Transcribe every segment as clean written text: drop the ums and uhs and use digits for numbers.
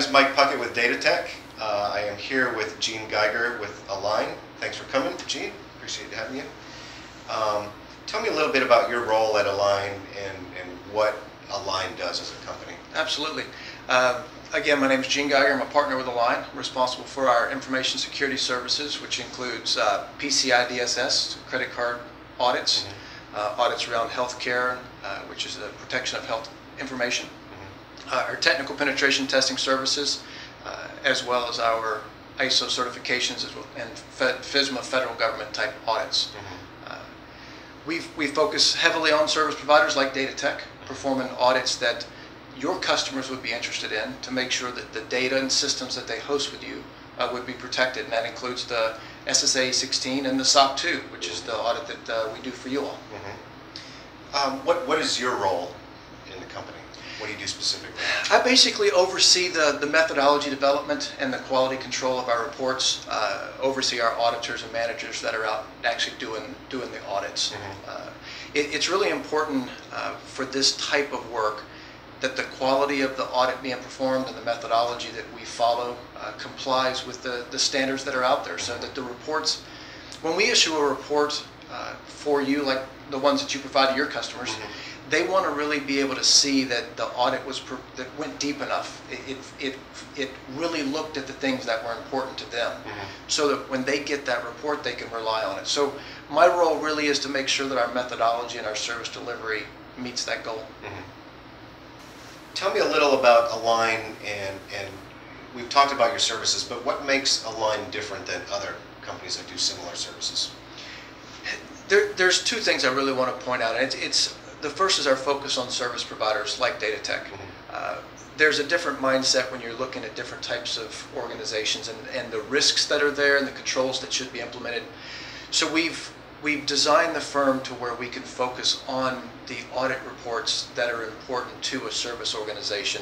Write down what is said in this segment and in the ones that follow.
is Mike Puckett with Data Tech. I am here with Jeanne Geiger with A-Lign. Thanks for coming, Jeanne. Appreciate having you. Tell me a little bit about your role at A-Lign and what A-Lign does as a company. Absolutely. Again, my name is Jeanne Geiger. I'm a partner with A-Lign. I'm responsible for our information security services, which includes PCI DSS, credit card audits, audits around healthcare, which is the protection of health information, our technical penetration testing services, as well as our ISO certifications and FSMA federal government type audits. We focus heavily on service providers like Data Tech, performing audits that your customers would be interested in to make sure that the data and systems that they host with you would be protected, and that includes the SSA 16 and the SOC 2, which is the audit that we do for you all. What is your role in the company? What do you do specifically? I basically oversee the methodology development and the quality control of our reports, oversee our auditors and managers that are out actually doing the audits. It's really important for this type of work that the quality of the audit being performed and the methodology that we follow complies with the standards that are out there, so that the reports, when we issue a report for you, like the ones that you provide to your customers, they want to really be able to see that the audit that went deep enough. It really looked at the things that were important to them, so that when they get that report, they can rely on it. So my role really is to make sure that our methodology and our service delivery meets that goal. Tell me a little about A-Lign, and we've talked about your services, but what makes A-Lign different than other companies that do similar services? There's two things I really want to point out. The first is our focus on service providers like Data Tech. There's a different mindset when you're looking at different types of organizations and the risks that are there and the controls that should be implemented. So we've designed the firm to where we can focus on the audit reports that are important to a service organization.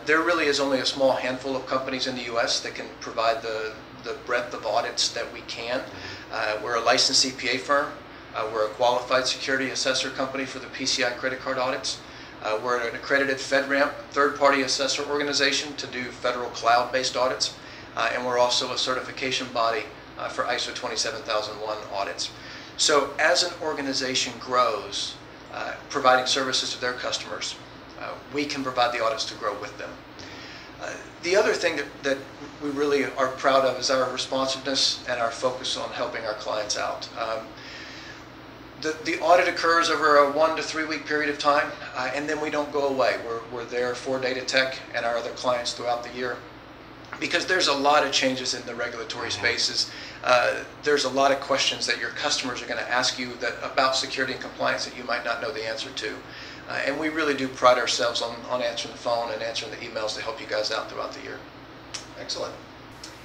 There really is only a small handful of companies in the U.S. that can provide the breadth of audits that we can. We're a licensed CPA firm. We're a qualified security assessor company for the PCI credit card audits. We're an accredited FedRAMP third-party assessor organization to do federal cloud-based audits. And we're also a certification body for ISO 27001 audits. So as an organization grows, providing services to their customers, we can provide the audits to grow with them. The other thing that we really are proud of is our responsiveness and our focus on helping our clients out. The audit occurs over a 1 to 3 week period of time, and then we don't go away. We're there for Data Tech and our other clients throughout the year, because there's a lot of changes in the regulatory spaces. There's a lot of questions that your customers are going to ask you about security and compliance that you might not know the answer to. And we really do pride ourselves on answering the phone and answering the emails to help you guys out throughout the year. Excellent.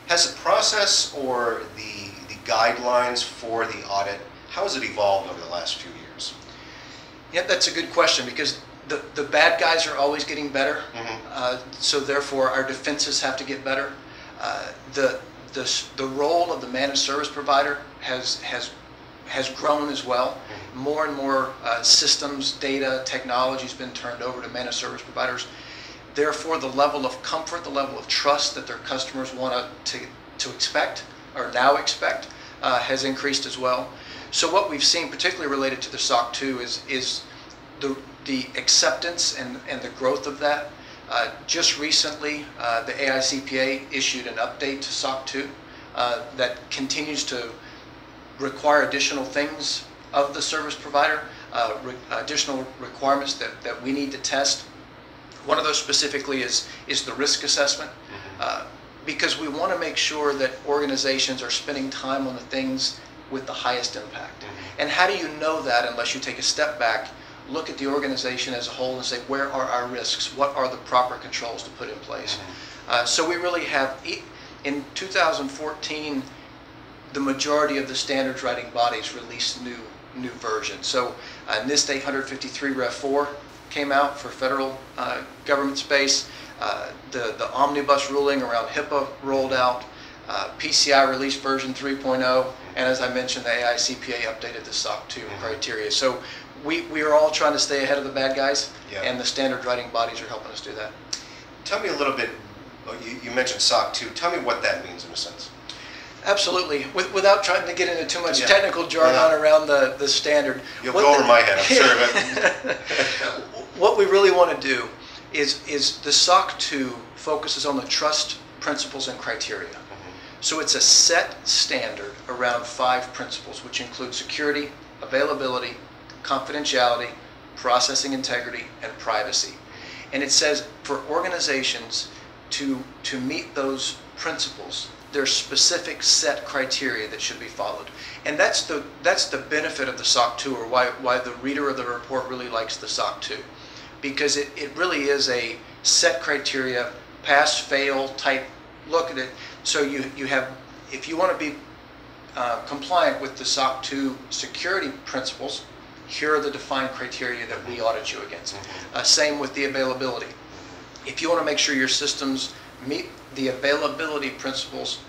Has the process or the guidelines for the audit, how has it evolved over the last few years? Yeah, that's a good question, because the bad guys are always getting better, so therefore our defenses have to get better. The role of the managed service provider has grown as well. More and more systems, data, technology has been turned over to managed service providers. Therefore, the level of comfort, the level of trust that their customers want to expect, or now expect, has increased as well. So what we've seen, particularly related to the SOC 2, is the acceptance and the growth of that. Just recently, the AICPA issued an update to SOC 2 that continues to require additional things of the service provider, additional requirements that we need to test. One of those specifically is the risk assessment, because we want to make sure that organizations are spending time on the things with the highest impact. And how do you know that unless you take a step back, look at the organization as a whole and say, where are our risks? What are the proper controls to put in place? So we really have, in 2014, the majority of the standards writing bodies released new versions. So NIST 853 Rev 4 came out for federal government space. The omnibus ruling around HIPAA rolled out. PCI released version 3.0, and as I mentioned, the AICPA updated the SOC 2 criteria. So we are all trying to stay ahead of the bad guys, and the standard writing bodies are helping us do that. Tell me a little bit, Well, you mentioned SOC 2. Tell me what that means in a sense. Absolutely. Without trying to get into too much Yeah. technical jargon around the standard. You'll go over my head, I'm sure. But What we really want to do is the SOC 2 focuses on the trust principles and criteria. So it's a set standard around 5 principles, which include security, availability, confidentiality, processing integrity, and privacy. And it says for organizations to meet those principles, there's specific set criteria that should be followed. And that's the benefit of the SOC 2, or why the reader of the report really likes the SOC 2. Because it really is a set criteria, pass, fail type look at it. So you have, if you want to be compliant with the SOC 2 security principles, here are the defined criteria that we audit you against. Same with the availability. If you want to make sure your systems meet the availability principles,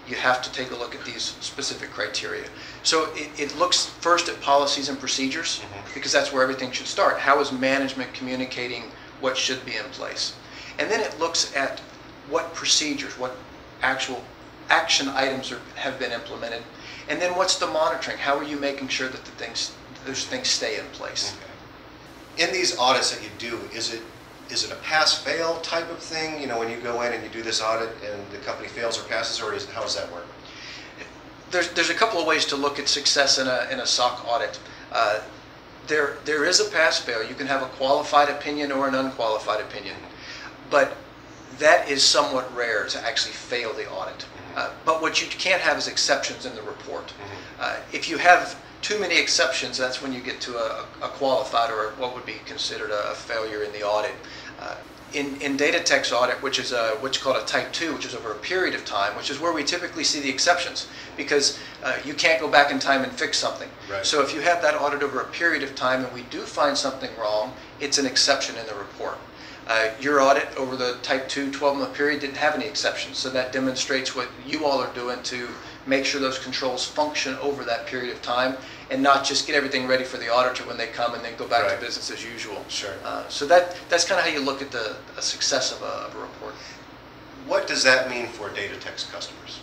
you have to take a look at these specific criteria. So it looks first at policies and procedures, because that's where everything should start. How is management communicating what should be in place? And then it looks at what procedures, what actual action items have been implemented. And then what's the monitoring? How are you making sure that those things stay in place? in these audits that you do, is it a pass-fail type of thing? You know, when you go in and you do this audit and the company fails or passes, or how does that work? There's a couple of ways to look at success in a SOC audit. There is a pass-fail. You can have a qualified opinion or an unqualified opinion, but that is somewhat rare to actually fail the audit. But what you can't have is exceptions in the report. If you have too many exceptions, that's when you get to a qualified or what would be considered a failure in the audit. In Datatech's audit, which is what's called a Type 2, which is over a period of time, which is where we typically see the exceptions, because you can't go back in time and fix something. Right. So if you have that audit over a period of time and we do find something wrong, it's an exception in the report. Your audit over the Type 2 12-month period didn't have any exceptions, so that demonstrates what you all are doing to make sure those controls function over that period of time and not just get everything ready for the auditor when they come and then go back Right. to business as usual. Sure. So that's kind of how you look at the success of a report. What does that mean for Datatech's customers?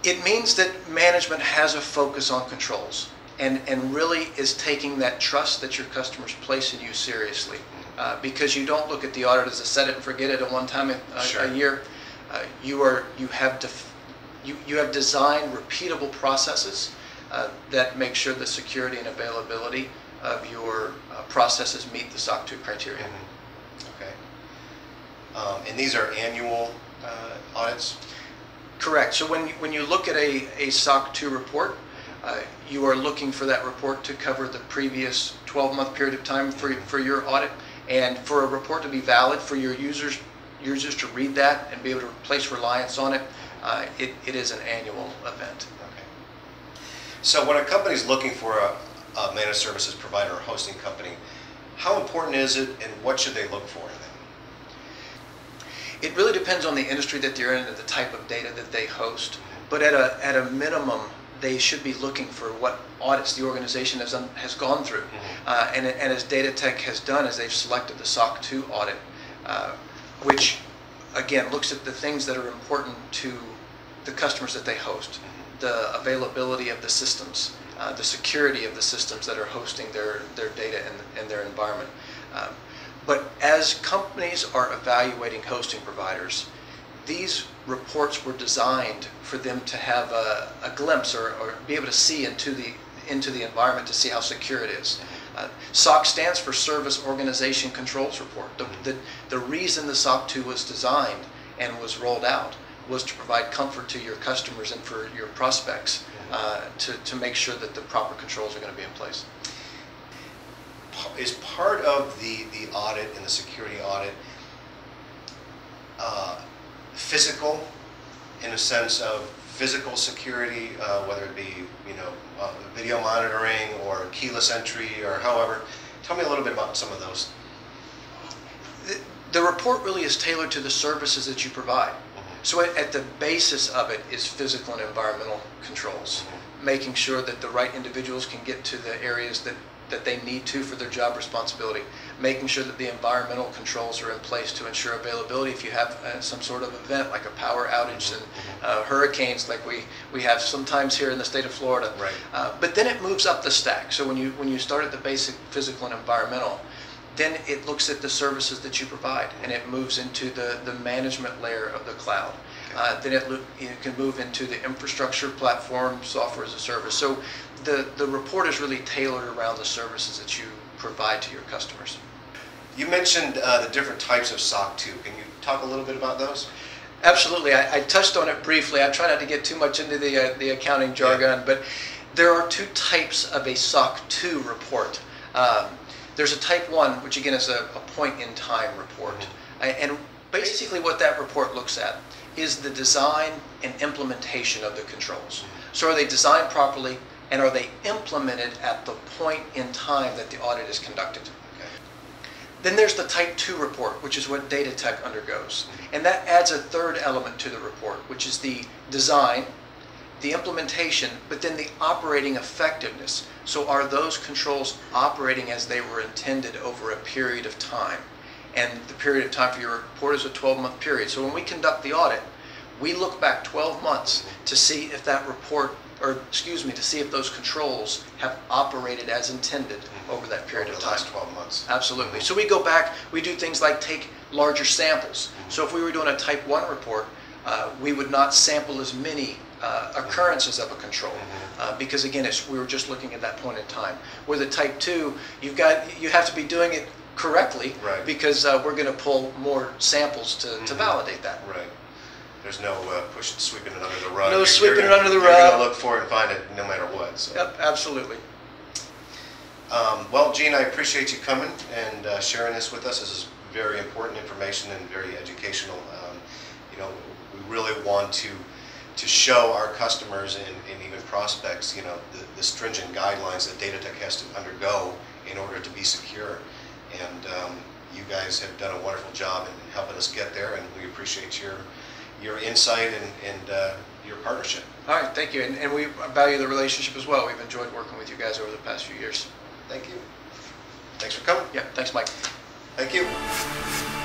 It means that management has a focus on controls and really is taking that trust that your customers place in you seriously. Because you don't look at the audit as a set it and forget it at one time Sure. a year. You have designed repeatable processes that make sure the security and availability of your processes meet the SOC 2 criteria. Okay. And these are annual audits? Correct. So when you look at a SOC 2 report, you are looking for that report to cover the previous 12-month period of time for your audit, and for a report to be valid for your users to read that and be able to place reliance on it. It is an annual event. Okay. So when a company is looking for a managed services provider or hosting company, how important is it and what should they look for in them? It really depends on the industry that they're in and the type of data that they host. But at a minimum, they should be looking for what audits the organization has gone through. And as Datatech has done, is they've selected the SOC 2 audit, which again looks at the things that are important to the customers that they host, the availability of the systems, the security of the systems that are hosting their data and their environment. But as companies are evaluating hosting providers, these reports were designed for them to have a glimpse or be able to see into the environment to see how secure it is. SOC stands for Service Organization Controls Report. The reason the SOC 2 was designed and was rolled out was to provide comfort to your customers and for your prospects to make sure that the proper controls are going to be in place. Is part of the audit and the security audit physical, in a sense of physical security, whether it be video monitoring or keyless entry or however? Tell me a little bit about some of those. The report really is tailored to the services that you provide. So at the basis of it is physical and environmental controls, making sure that the right individuals can get to the areas that they need to for their job responsibility. making sure that the environmental controls are in place to ensure availability if you have some sort of event like a power outage and hurricanes like we have sometimes here in the state of Florida. Right. But then it moves up the stack. So when you start at the basic physical and environmental, then it looks at the services that you provide, and it moves into the management layer of the cloud. Then it can move into the infrastructure platform, software as a service. So the report is really tailored around the services that you provide to your customers. You mentioned the different types of SOC 2. Can you talk a little bit about those? Absolutely. I touched on it briefly. I try not to get too much into the accounting jargon, but there are two types of a SOC 2 report. There's a type 1, which again is a point-in-time report. And basically what that report looks at is the design and implementation of the controls. So are they designed properly, and are they implemented at the point in time that the audit is conducted? Then there's the type 2 report, which is what data tech undergoes. And that adds a third element to the report, which is the design, the implementation, but then the operating effectiveness. So are those controls operating as they were intended over a period of time? And the period of time for your report is a 12-month period. So when we conduct the audit, we look back 12 months to see if that report, or excuse me, to see if those controls have operated as intended over that period of time. Last 12 months. Absolutely. So we go back, we do things like take larger samples. So if we were doing a type 1 report, we would not sample as many occurrences of a control because again we were just looking at that point in time. With a type 2, you have to be doing it correctly, right, because we're going to pull more samples to validate that. Right. There's no sweeping it under the rug. No sweeping it under the rug. You're going to look for it and find it no matter what. So. Yep, absolutely. Well, Jeanne, I appreciate you coming and sharing this with us. This is very important information and very educational. You know, we really want to show our customers and even prospects, you know, the stringent guidelines that data tech has to undergo in order to be secure. And you guys have done a wonderful job in helping us get there, and we appreciate your insight and your partnership. All right, thank you, and we value the relationship as well. We've enjoyed working with you guys over the past few years. Thank you. Thanks for coming. Yeah, thanks, Mike. Thank you.